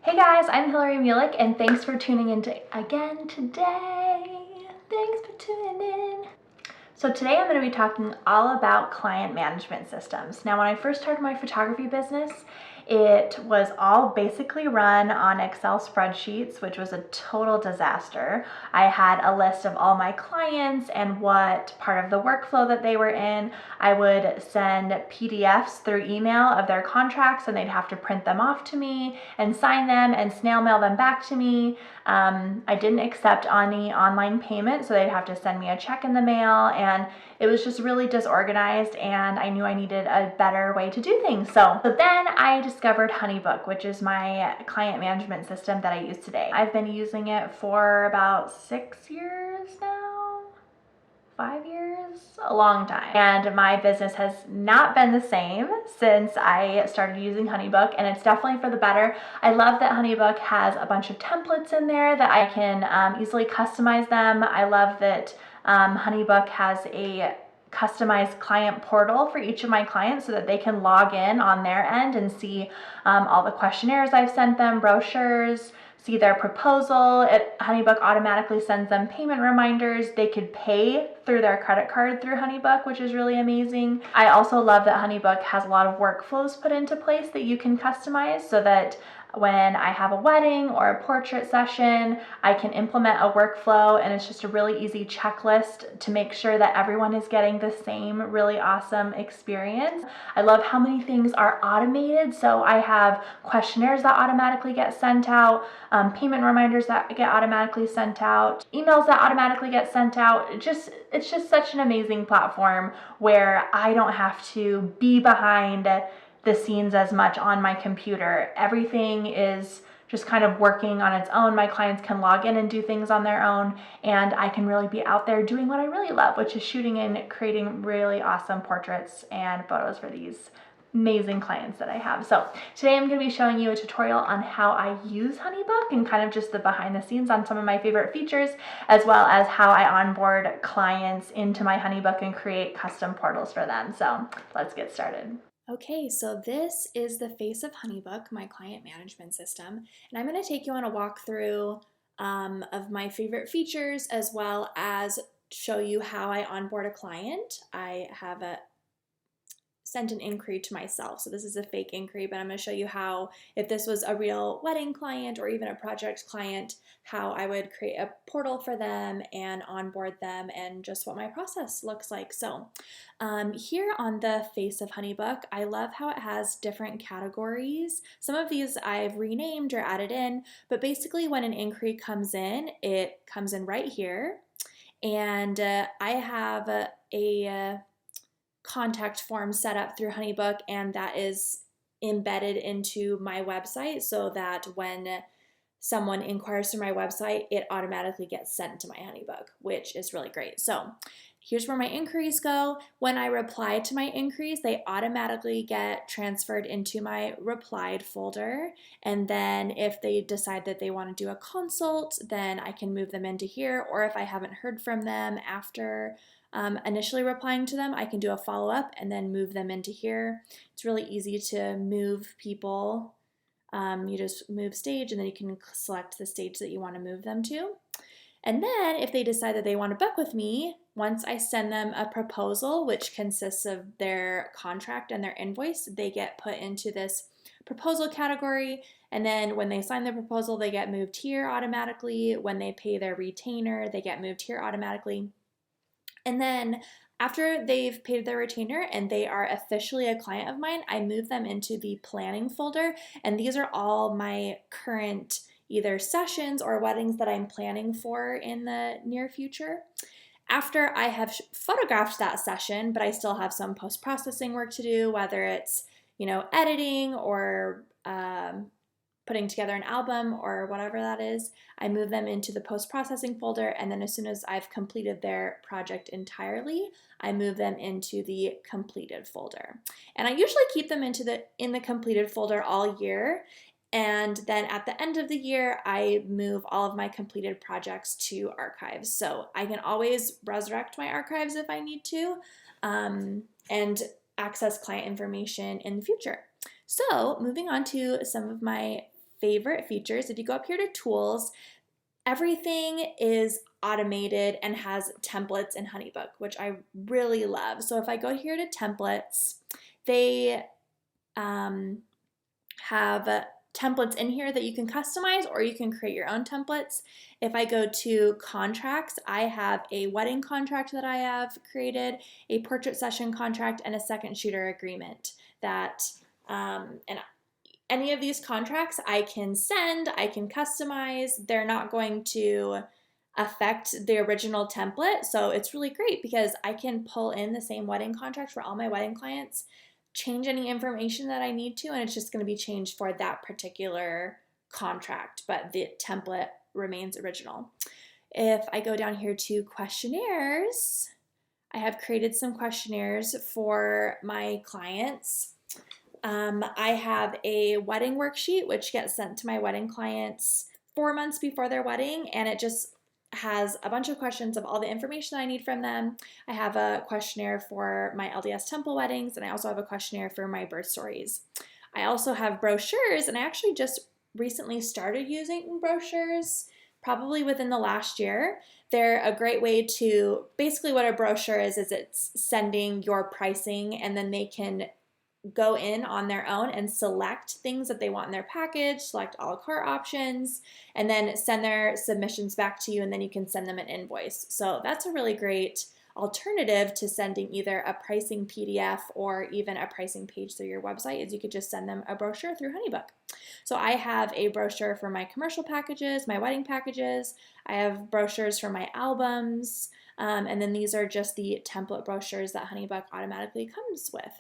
Hey guys, I'm Hillary Mulick and thanks for tuning in again today. Thanks for tuning in. So today I'm going to be talking all about client management systems. Now when I first started my photography business, it was all basically run on Excel spreadsheets, which was a total disaster. I had a list of all my clients and what part of the workflow that they were in. I would send PDFs through email of their contracts and they'd have to print them off to me and sign them and snail mail them back to me. I didn't accept any online payment, so they'd have to send me a check in the mail, and it was just really disorganized, and I knew I needed a better way to do things. So then I discovered Honeybook, which is my client management system that I use today. I've been using it for about 6 years now. 5 years, a long time. And my business has not been the same since I started using Honeybook, and it's definitely for the better. I love that Honeybook has a bunch of templates in there that I can easily customize them. I love that Honeybook has a customized client portal for each of my clients so that they can log in on their end and see all the questionnaires I've sent them, brochures, see their proposal. Honeybook automatically sends them payment reminders. They could pay through their credit card through Honeybook, which is really amazing. I also love that Honeybook has a lot of workflows put into place that you can customize so that when I have a wedding or a portrait session, I can implement a workflow, and it's just a really easy checklist to make sure that everyone is getting the same really awesome experience. I love how many things are automated. So I have questionnaires that automatically get sent out, payment reminders that get automatically sent out, emails that automatically get sent out. It's just such an amazing platform where I don't have to be behind the scenes as much on my computer. Everything is just kind of working on its own. My clients can log in and do things on their own, and I can really be out there doing what I really love, which is shooting and creating really awesome portraits and photos for these amazing clients that I have. So today I'm going to be showing you a tutorial on how I use Honeybook and kind of just the behind the scenes on some of my favorite features, as well as how I onboard clients into my Honeybook and create custom portals for them. So let's get started. Okay, so this is the face of Honeybook, my client management system, and I'm going to take you on a walkthrough of my favorite features, as well as show you how I onboard a client. I have sent an inquiry to myself, so this is a fake inquiry, but I'm going to show you how, if this was a real wedding client or even a project client, how I would create a portal for them and onboard them, and just what my process looks like. So here on the face of Honeybook, I love how it has different categories. Some of these I've renamed or added in, but basically when an inquiry comes in, it comes in right here, and I have a contact form set up through Honeybook, and that is embedded into my website so that when someone inquires through my website, it automatically gets sent to my Honeybook, which is really great. So here's where my inquiries go. When I reply to my inquiries, they automatically get transferred into my replied folder. And then if they decide that they want to do a consult, then I can move them into here. Or if I haven't heard from them after initially replying to them, I can do a follow-up and then move them into here. It's really easy to move people. You just move stage, and then you can select the stage that you want to move them to. And then if they decide that they want to book with me, once I send them a proposal, which consists of their contract and their invoice, they get put into this proposal category. And then when they sign the proposal, they get moved here automatically. When they pay their retainer, they get moved here automatically. And then after they've paid their retainer and they are officially a client of mine, I move them into the planning folder. And these are all my current either sessions or weddings that I'm planning for in the near future. After I have photographed that session, but I still have some post-processing work to do, whether it's, editing or putting together an album or whatever that is, I move them into the post-processing folder, and then as soon as I've completed their project entirely, I move them into the completed folder. And I usually keep them in the completed folder all year, and then at the end of the year, I move all of my completed projects to archives. So I can always resurrect my archives if I need to, and access client information in the future. So moving on to some of my favorite features. If you go up here to tools, everything is automated and has templates in Honeybook, which I really love. So if I go here to templates, they have templates in here that you can customize, or you can create your own templates. If I go to contracts, I have a wedding contract that I have created, a portrait session contract, and a second shooter agreement that, and any of these contracts I can send, I can customize. They're not going to affect the original template. So it's really great because I can pull in the same wedding contract for all my wedding clients, change any information that I need to, and it's just going to be changed for that particular contract, but the template remains original. If I go down here to questionnaires, I have created some questionnaires for my clients. I have a wedding worksheet which gets sent to my wedding clients 4 months before their wedding, and it just has a bunch of questions of all the information that I need from them. I have a questionnaire for my LDS temple weddings, and I also have a questionnaire for my birth stories. I also have brochures, and I actually just recently started using brochures, probably within the last year. They're a great way to, basically what a brochure is it's sending your pricing, and then they can go in on their own and select things that they want in their package, select a la carte options, and then send their submissions back to you, and then you can send them an invoice. So that's a really great alternative to sending either a pricing PDF or even a pricing page through your website, is you could just send them a brochure through Honeybook. So I have a brochure for my commercial packages, my wedding packages. I have brochures for my albums, and then these are just the template brochures that Honeybook automatically comes with.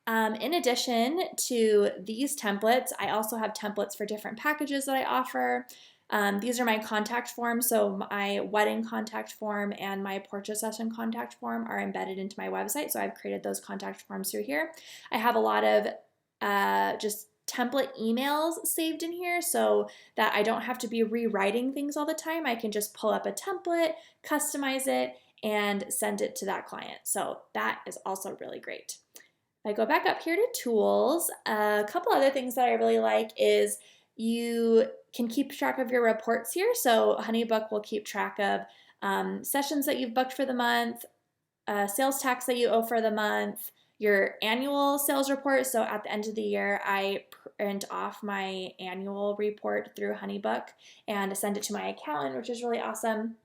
In addition to these templates, I also have templates for different packages that I offer. These are my contact forms, so my wedding contact form and my portrait session contact form are embedded into my website, so I've created those contact forms through here. I have a lot of just template emails saved in here so that I don't have to be rewriting things all the time. I can just pull up a template, customize it, and send it to that client. So that is also really great. If I go back up here to tools, a couple other things that I really like is you can keep track of your reports here. So Honeybook will keep track of sessions that you've booked for the month, sales tax that you owe for the month, your annual sales report. So at the end of the year, I print off my annual report through Honeybook and send it to my accountant, which is really awesome.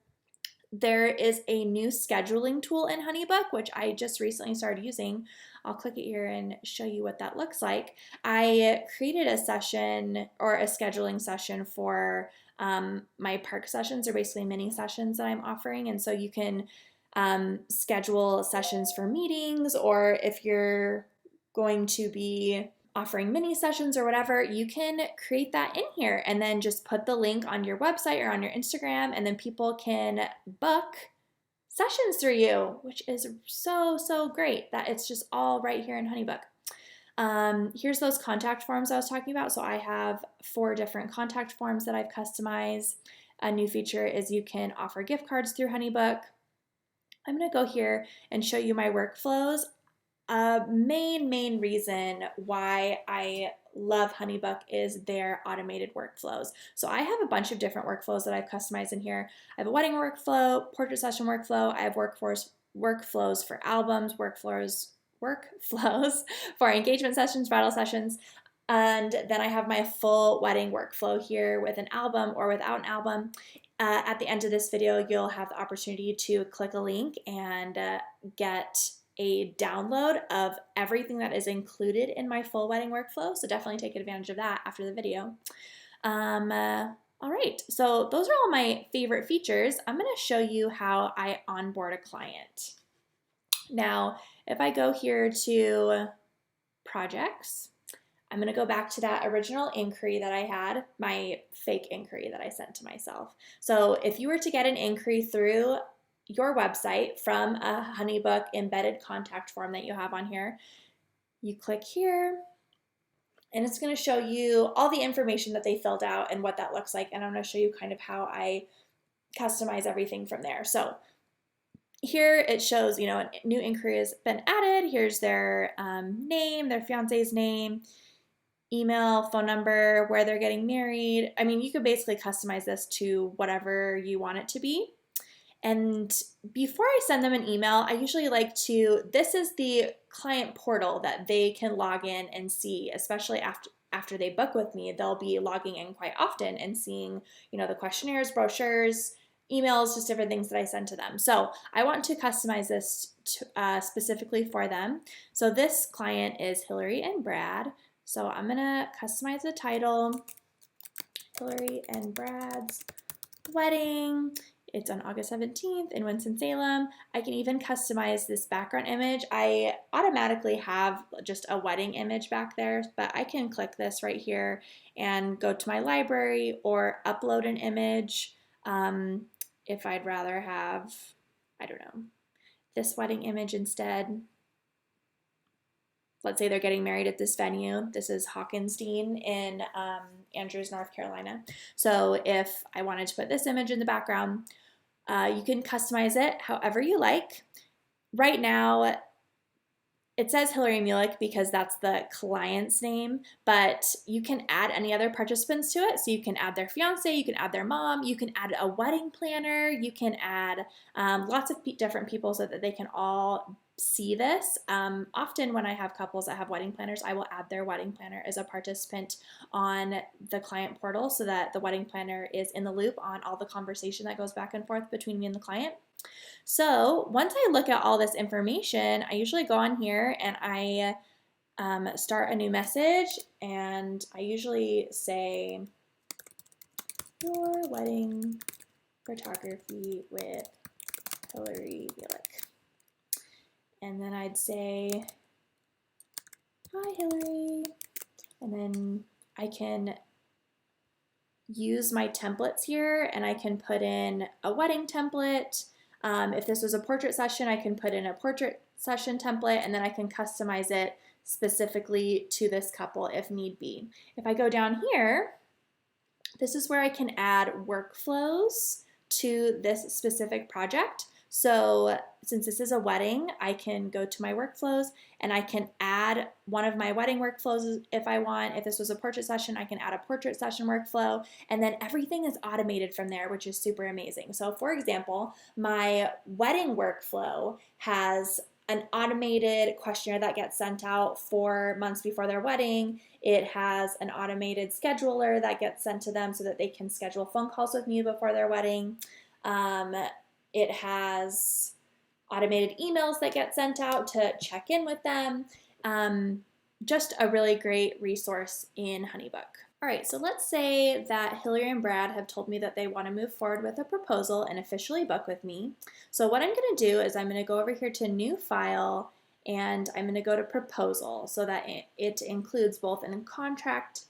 There is a new scheduling tool in Honeybook, which I just recently started using. I'll click it here and show you what that looks like. I created a session or a scheduling session for my park sessions, or basically mini sessions that I'm offering. And so you can schedule sessions for meetings, or if you're going to be offering mini sessions or whatever, you can create that in here and then just put the link on your website or on your Instagram, and then people can book sessions through you, which is so great that it's just all right here in Honeybook. Here's those contact forms I was talking about. So I have 4 different contact forms that I've customized. A new feature is you can offer gift cards through Honeybook. I'm going to go here and show you my workflows. Main reason why I love Honeybook is their automated workflows. So I have a bunch of different workflows that I've customized in here. I have a wedding workflow, portrait session workflow. I have workflows for albums, workflows for engagement sessions, bridal sessions. And then I have my full wedding workflow here with an album or without an album. At the end of this video, you'll have the opportunity to click a link and get a download of everything that is included in my full wedding workflow. So definitely take advantage of that after the video. All right, so those are all my favorite features. I'm going to show you how I onboard a client. Now, if I go here to projects, I'm going to go back to that original inquiry that I had, my fake inquiry that I sent to myself. So if you were to get an inquiry through your website from a Honeybook embedded contact form that you have on here, you click here and it's going to show you all the information that they filled out and what that looks like. And I'm going to show you kind of how I customize everything from there. So here it shows, a new inquiry has been added. Here's their name, their fiance's name. email, phone number, where they're getting married. I mean, you could basically customize this to whatever you want it to be. And before I send them an email, I usually like to, this is the client portal that they can log in and see, especially after they book with me. They'll be logging in quite often and seeing, the questionnaires, brochures, emails, just different things that I send to them. So I want to customize this specifically for them. So this client is Hillary and Brad. So I'm gonna customize the title, Hillary and Brad's wedding. It's on August 17th in Winston-Salem. I can even customize this background image. I automatically have just a wedding image back there, but I can click this right here and go to my library or upload an image if I'd rather have, I don't know, this wedding image instead. Let's say they're getting married at this venue. This is Hawkinstein in Andrews, North Carolina. So if I wanted to put this image in the background, you can customize it however you like. Right now, it says Hillary Mulick because that's the client's name, but you can add any other participants to it. So you can add their fiance, you can add their mom, you can add a wedding planner, you can add lots of different people so that they can all see this. Often when I have couples that have wedding planners, I will add their wedding planner as a participant on the client portal so that the wedding planner is in the loop on all the conversation that goes back and forth between me and the client. So once I look at all this information, I usually go on here and I start a new message, and I usually say, your wedding photography with Hillary Mulick. And then I'd say, hi Hillary, and then I can use my templates here and I can put in a wedding template. If this was a portrait session, I can put in a portrait session template, and then I can customize it specifically to this couple if need be. If I go down here, this is where I can add workflows to this specific project. So since this is a wedding, I can go to my workflows and I can add one of my wedding workflows if I want. If this was a portrait session, I can add a portrait session workflow, and then everything is automated from there, which is super amazing. So for example, my wedding workflow has an automated questionnaire that gets sent out 4 months before their wedding. It has an automated scheduler that gets sent to them so that they can schedule phone calls with me before their wedding. It has automated emails that get sent out to check in with them. Just a really great resource in Honeybook. All right, so let's say that Hillary and Brad have told me that they want to move forward with a proposal and officially book with me. So what I'm going to do is I'm going to go over here to New File, and I'm going to go to Proposal so that it includes both a contract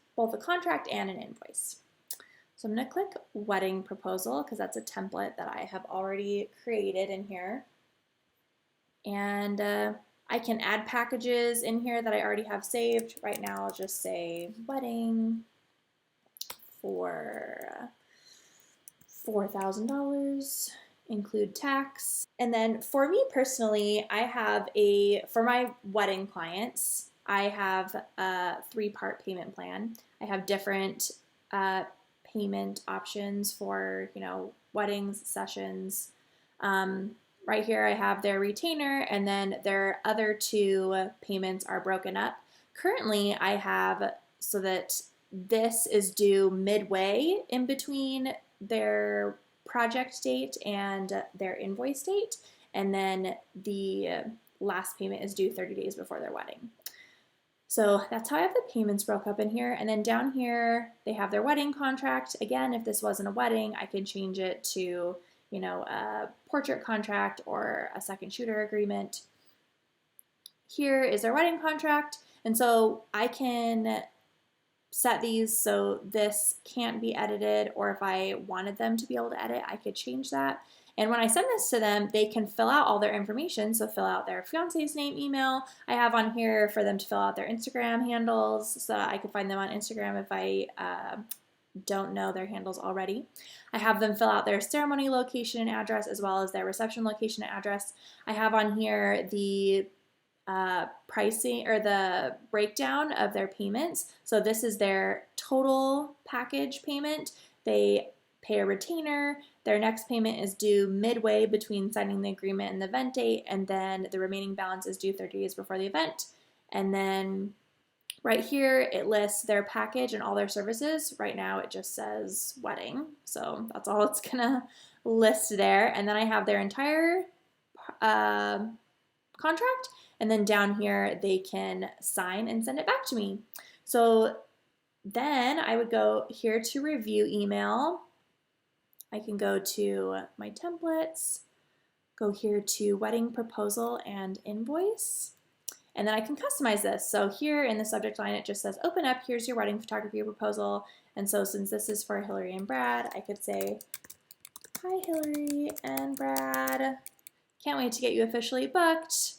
and an invoice. So I'm going to click Wedding Proposal because that's a template that I have already created in here. And I can add packages in here that I already have saved. Right now I'll just say wedding for $4,000, include tax. And then for me personally, I have for my wedding clients, I have a 3-part payment plan. I have different payment options for, weddings, sessions. Right here I have their retainer, and then their other 2 payments are broken up. Currently I have so that this is due midway in between their project date and their invoice date, and then the last payment is due 30 days before their wedding. So that's how I have the payments broke up in here. And then down here, they have their wedding contract. Again, if this wasn't a wedding, I could change it to, a portrait contract or a second shooter agreement. Here is their wedding contract. And so I can set these so this can't be edited, or if I wanted them to be able to edit, I could change that. And when I send this to them, they can fill out all their information. So fill out their fiance's name, email. I have on here for them to fill out their Instagram handles so that I can find them on Instagram if I don't know their handles already. I have them fill out their ceremony location and address as well as their reception location and address. I have on here the pricing or the breakdown of their payments. So this is their total package payment. They pay a retainer. Their next payment is due midway between signing the agreement and the event date, and then the remaining balance is due 30 days before the event. And then right here, it lists their package and all their services. Right now, it just says wedding. So that's all it's gonna list there. And then I have their entire contract. And then down here, they can sign and send it back to me. So then I would go here to review email. I can go to my templates, go here to wedding proposal and invoice. And then I can customize this. So here in the subject line, it just says, open up, here's your wedding photography proposal. And so since this is for Hillary and Brad, I could say, hi, Hillary and Brad. Can't wait to get you officially booked.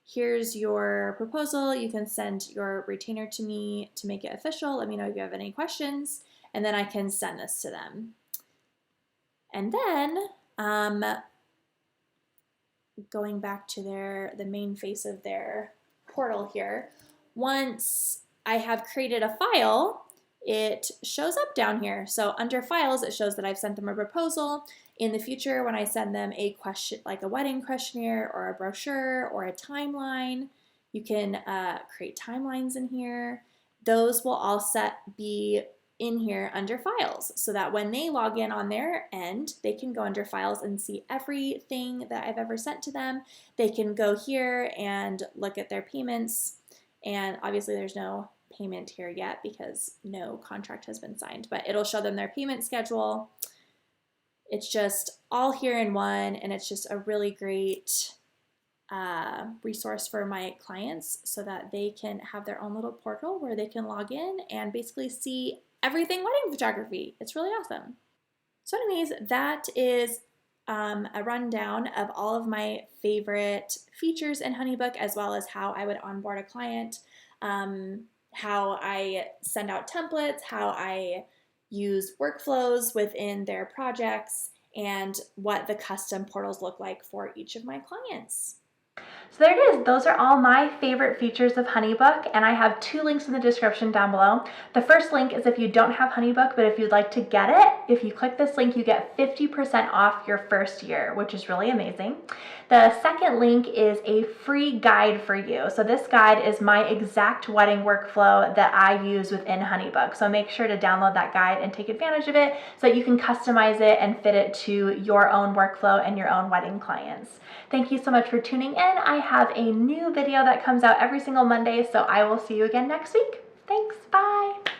Here's your proposal. You can send your retainer to me to make it official. Let me know if you have any questions. And then I can send this to them. And then going back to the main face of their portal here, once I have created a file, it shows up down here. So under files, it shows that I've sent them a proposal. In the future, when I send them a question, like a wedding questionnaire or a brochure or a timeline, you can create timelines in here. Those will all be in here under files, so that when they log in on their end, they can go under files and see everything that I've ever sent to them. They can go here and look at their payments, and obviously there's no payment here yet because no contract has been signed, but it'll show them their payment schedule. It's just all here in one, and it's just a really great resource for my clients so that they can have their own little portal where they can log in and basically see everything wedding photography. It's really awesome. So anyways, that is a rundown of all of my favorite features in Honeybook, as well as how I would onboard a client, how I send out templates, how I use workflows within their projects, and what the custom portals look like for each of my clients. So there it is. Those are all my favorite features of Honeybook, and I have 2 links in the description down below. The first link is if you don't have Honeybook, but if you'd like to get it, if you click this link, you get 50% off your first year, which is really amazing. The second link is a free guide for you. So this guide is my exact wedding workflow that I use within Honeybook. So make sure to download that guide and take advantage of it so that you can customize it and fit it to your own workflow and your own wedding clients. Thank you so much for tuning in. I have a new video that comes out every single Monday, so I will see you again next week. Thanks, bye.